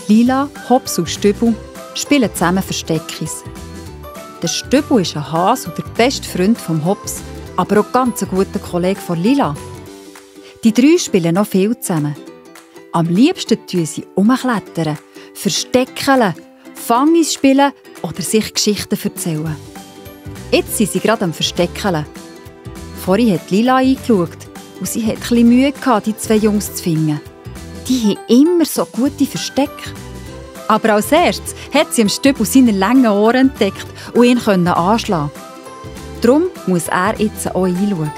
Lila, Hops und Stübel spielen zusammen Versteckis. Der Stübel ist ein Hase und der beste Freund vom Hops, aber auch ganz ein guter Kollege von Lila. Die drei spielen noch viel zusammen. Am liebsten tun sie umklettern, versteckeln, Fangis spielen oder sich Geschichten erzählen. Jetzt sind sie gerade am Versteckeln. Vorhin hat Lila eingeschaut und sie hatte etwas Mühe gehabt, die zwei Jungs zu finden. Die haben immer so gute Verstecke. Aber als erstes hat sie am Stübel seine langen Ohren entdeckt und ihn anschlagen. Darum muss er jetzt auch einschauen.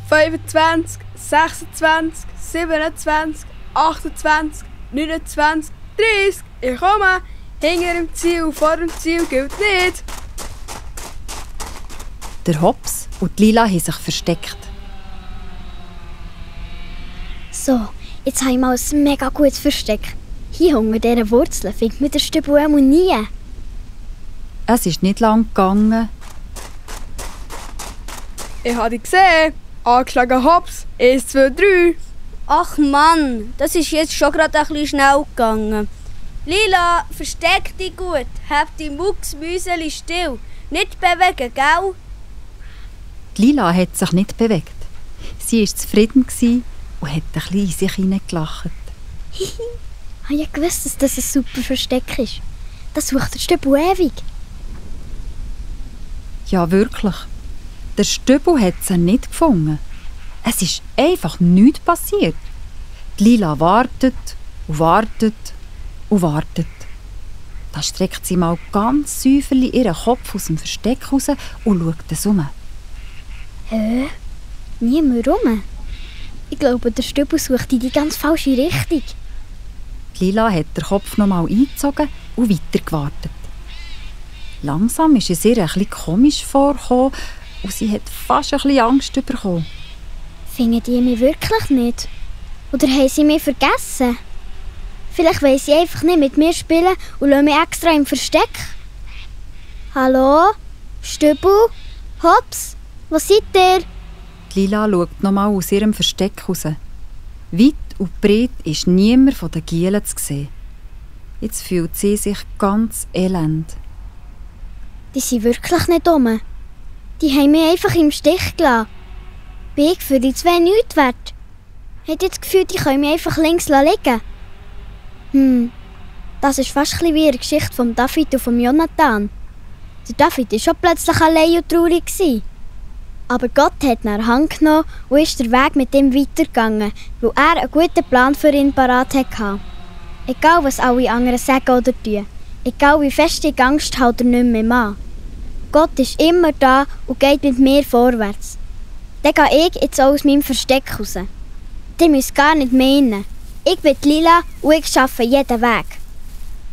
25, 26, 27, 28, 29, 30. Ich komme. Hinter dem Ziel, vor dem Ziel gilt nicht. Der Hops und die Lila haben sich versteckt. So, jetzt habe ich mal ein mega gutes Versteck. Hier unter dieser Wurzel findet man den Stübel auch nie. Es ist nicht lang gegangen. Ich habe dich gesehen. Angeschlagen Hops. 1, 2, 3. Ach Mann, das ist jetzt schon gerade ein bisschen schnell gegangen. Lila, versteck dich gut. Hab die Mucksmüseli still. Nicht bewegen, gell? Lila hat sich nicht bewegt. Sie war zufrieden und hat ein bisschen in sich hineingelacht. Habe ich gewusst, dass das ein super Versteck ist. Das sucht der Stübel ewig. Ja, wirklich. Der Stübel hat sie nicht gefunden. Es ist einfach nichts passiert. Die Lila wartet und wartet und wartet. Da streckt sie mal ganz säuferlich ihren Kopf aus dem Versteck raus und schaut es um. Hä? Niemand rum. Ich glaube, der Stübel sucht in die ganz falsche Richtung. Die Lila hat den Kopf noch mal eingezogen und weiter gewartet. Langsam ist es ihr ein bisschen komisch vorgekommen und sie hat fast ein bisschen Angst bekommen. Finden die mich wirklich nicht? Oder haben sie mich vergessen? Vielleicht wollen sie einfach nicht mit mir spielen und lassen mich extra im Versteck. Hallo? Stübel? Hops? Wo seid ihr? Die Lila schaut noch mal aus ihrem Versteck raus. Weit und breit ist niemand von den Gielen zu sehen. Jetzt fühlt sie sich ganz elend. Die sind wirklich nicht dumm. Die haben mich einfach im Stich gelassen. Bin ich für die zwei nichts wert? Hat jetzt das Gefühl, die können mich einfach links liegen? Das ist fast ein bisschen wie eine Geschichte von David und von Jonathan. Der David war schon plötzlich allein und traurig. Aber Gott hat ihn an die Hand genommen und ist den Weg mit ihm weitergegangen, weil er einen guten Plan für ihn parat hatte. Egal, was alle anderen sagen oder tun, egal wie fest die Angst hält er nicht mehr an. Gott ist immer da und geht mit mir vorwärts. Dann gehe ich jetzt auch aus meinem Versteck raus. Ihr müsst gar nicht meinen. Ich bin die Lila und ich arbeite jeden Weg.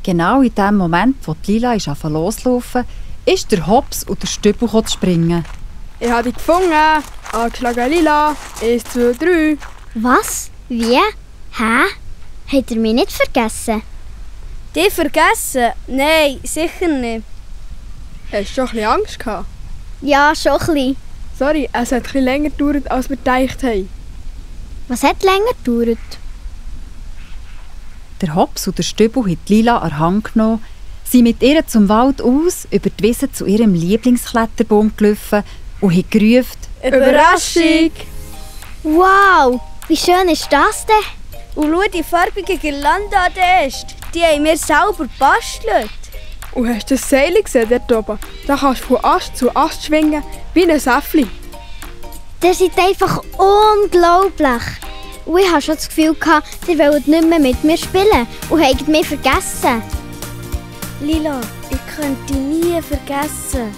Genau in dem Moment, wo die Lila loslaufen, ist der Hops und der Stübel zu springen. Ich habe dich gefunden. Angeschlagen Lila. 1, 2, 3. Was? Wie? Hä? Habt ihr mich nicht vergessen? Die vergessen? Nein, sicher nicht. Hast du schon ein bisschen Angst gehabt? Ja, schon ein bisschen. Sorry, es hat ein bisschen länger gedauert, als wir gedacht haben. Was hat länger gedauert? Der Hops und der Stübel haben die Lila an die Hand genommen, sind mit ihr zum Wald aus, über die Wiese zu ihrem Lieblingskletterbaum gelaufen und haben gerufen: Überraschung! Wow, wie schön ist das denn? Und schau die farbige Girlande an der Äste. Die haben wir selber gebastelt. Und hast du das Seil gesehen dort oben? Da kannst du von Ast zu Ast schwingen, wie ein Säffli. Das ist einfach unglaublich. Und ich hatte schon das Gefühl, ihr wollt nicht mehr mit mir spielen und habt mich vergessen. Lila, ich könnte dich nie vergessen.